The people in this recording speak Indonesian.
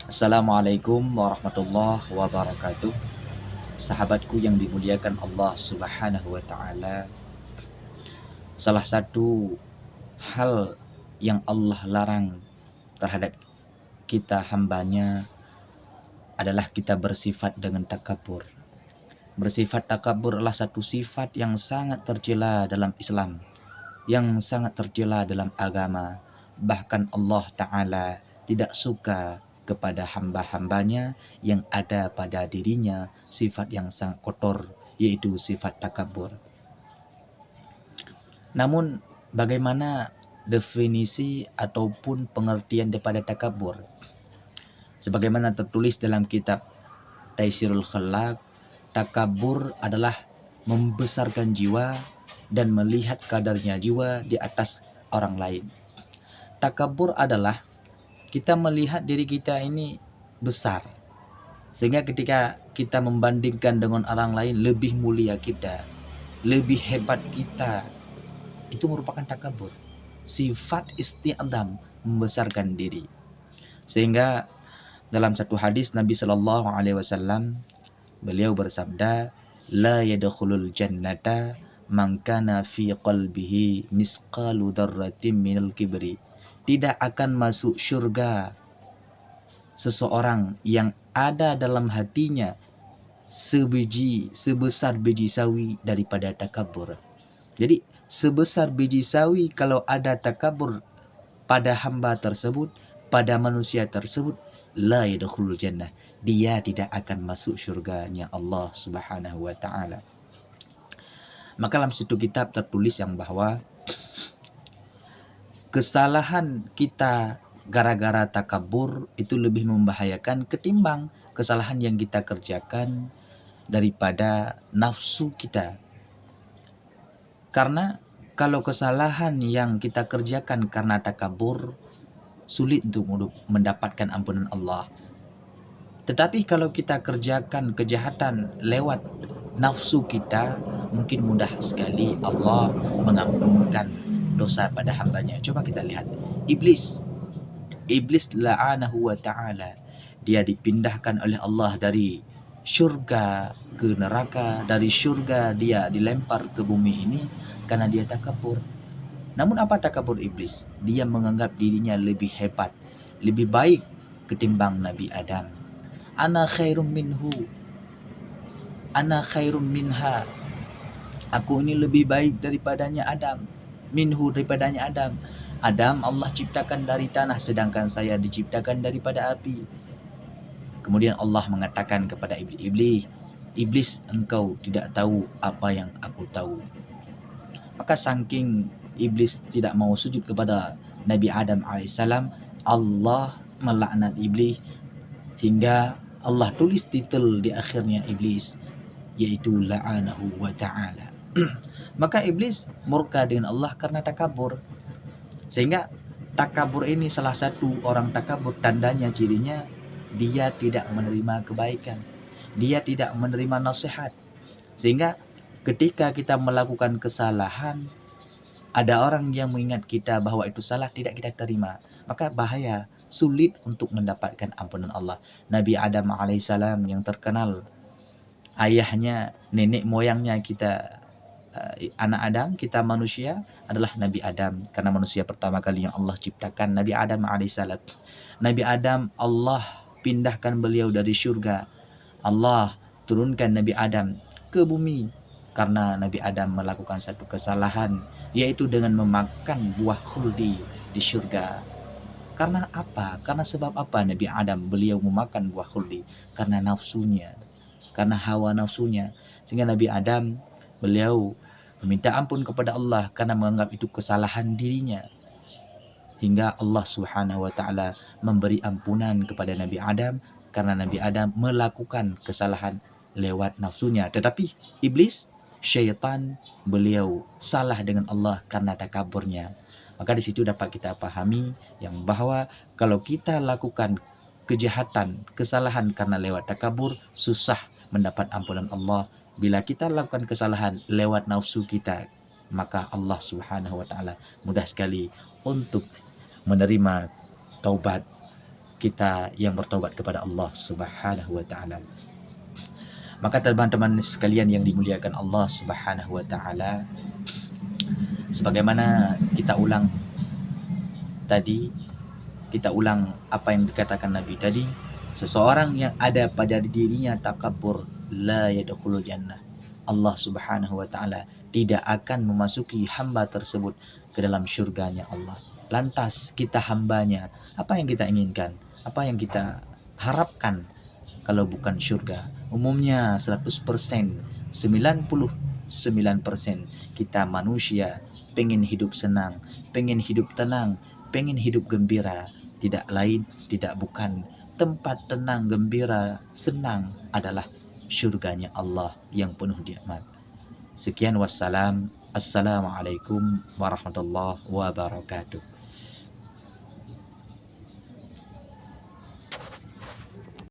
Assalamualaikum warahmatullahi wabarakatuh. Sahabatku yang dimuliakan Allah Subhanahu wa taala. Salah satu hal yang Allah larang terhadap kita hambanya adalah kita bersifat dengan takabur. Bersifat takabur adalah satu sifat yang sangat tercela dalam Islam, yang sangat tercela dalam agama. Bahkan Allah Ta'ala tidak suka kepada hamba-hambanya yang ada pada dirinya sifat yang sangat kotor, yaitu sifat takabur. Namun bagaimana definisi ataupun pengertian daripada takabur? Sebagaimana tertulis dalam kitab Taisirul Khalaq, takabur adalah membesarkan jiwa dan melihat kadarnya jiwa di atas orang lain. Takabur adalah kita melihat diri kita ini besar, sehingga ketika kita membandingkan dengan orang lain lebih mulia kita, lebih hebat kita, itu merupakan takabur. Sifat isti'adam, membesarkan diri. Sehingga dalam satu hadis Nabi Shallallahu Alaihi Wasallam beliau bersabda, la yadkhulul jannata man kana fi qalbihi misqalu dzarratin minal kibri. Tidak akan masuk surga seseorang yang ada dalam hatinya sebesar biji sawi daripada takabur. Jadi sebesar biji sawi kalau ada takabur pada hamba tersebut, pada manusia tersebut, la yadkhulul jannah, dia tidak akan masuk syurganya Allah Subhanahu wa taala. Maka dalam satu kitab tertulis yang bahwa kesalahan kita gara-gara takabur itu lebih membahayakan ketimbang kesalahan yang kita kerjakan daripada nafsu kita. Karena kalau kesalahan yang kita kerjakan karena takabur sulit untuk mendapatkan ampunan Allah. Tetapi kalau kita kerjakan kejahatan lewat nafsu kita, mungkin mudah sekali Allah mengampunkan dosa pada hambanya. Coba kita lihat Iblis la'anahu wa ta'ala, dia dipindahkan oleh Allah dari syurga ke neraka, dari syurga dia dilempar ke bumi ini karena dia takabur. Namun apa takabur iblis? Dia menganggap dirinya lebih hebat, lebih baik ketimbang Nabi Adam. Ana khairum minhu, ana khairum minha. Aku ini lebih baik daripadanya Adam. Minhu, daripadanya Adam. Adam Allah ciptakan dari tanah, sedangkan saya diciptakan daripada api. Kemudian Allah mengatakan kepada iblis, iblis, engkau tidak tahu apa yang aku tahu. Maka saking iblis tidak mau sujud kepada Nabi Adam alaihissalam, Allah melaknat iblis hingga Allah tulis titel di akhirnya iblis, yaitu la'anahu wa ta'ala. Maka iblis murka dengan Allah karena takabur. Sehingga takabur ini salah satu orang takabur, tandanya cirinya dia tidak menerima kebaikan, dia tidak menerima nasihat. Sehingga ketika kita melakukan kesalahan, ada orang yang mengingat kita bahwa itu salah, tidak kita terima, maka bahaya, sulit untuk mendapatkan ampunan Allah. Nabi Adam alaihissalam yang terkenal, ayahnya, nenek moyangnya kita, anak Adam, kita manusia, adalah Nabi Adam. Karena manusia pertama kali yang Allah ciptakan, Nabi Adam alaihissalam. Nabi Adam, Allah pindahkan beliau dari surga, Allah turunkan Nabi Adam ke bumi karena Nabi Adam melakukan satu kesalahan, yaitu dengan memakan buah khuldi di surga. Karena apa? Karena sebab apa Nabi Adam beliau memakan buah khuldi? Karena nafsunya, karena hawa nafsunya. Sehingga Nabi Adam beliau meminta ampun kepada Allah karena menganggap itu kesalahan dirinya. Hingga Allah Subhanahu wa taala memberi ampunan kepada Nabi Adam karena Nabi Adam melakukan kesalahan lewat nafsunya. Tetapi iblis, syaitan, beliau salah dengan Allah karena takaburnya. Maka di situ dapat kita pahami yang bahwa kalau kita lakukan kejahatan, kesalahan karena lewat takabur, susah mendapat ampunan Allah. Bila kita lakukan kesalahan lewat nafsu kita, maka Allah Subhanahu wa taala mudah sekali untuk menerima taubat kita yang bertobat kepada Allah Subhanahu wa taala. Maka teman-teman sekalian yang dimuliakan Allah Subhanahu wa taala, sebagaimana kita ulang tadi, kita ulang apa yang dikatakan Nabi tadi, seseorang yang ada pada dirinya takabur la yadkhulul jannah. Allah Subhanahu wa taala tidak akan memasuki hamba tersebut ke dalam syurganya Allah. Lantas kita hambanya, apa yang kita inginkan? Apa yang kita harapkan kalau bukan syurga? Umumnya 100%, 99% kita manusia pengen hidup senang, pengen hidup tenang, pengen hidup gembira. Tidak lain, tidak bukan, tempat tenang, gembira, senang adalah syurganya Allah yang penuh nikmat. Sekian wassalam. Assalamualaikum warahmatullahi wabarakatuh.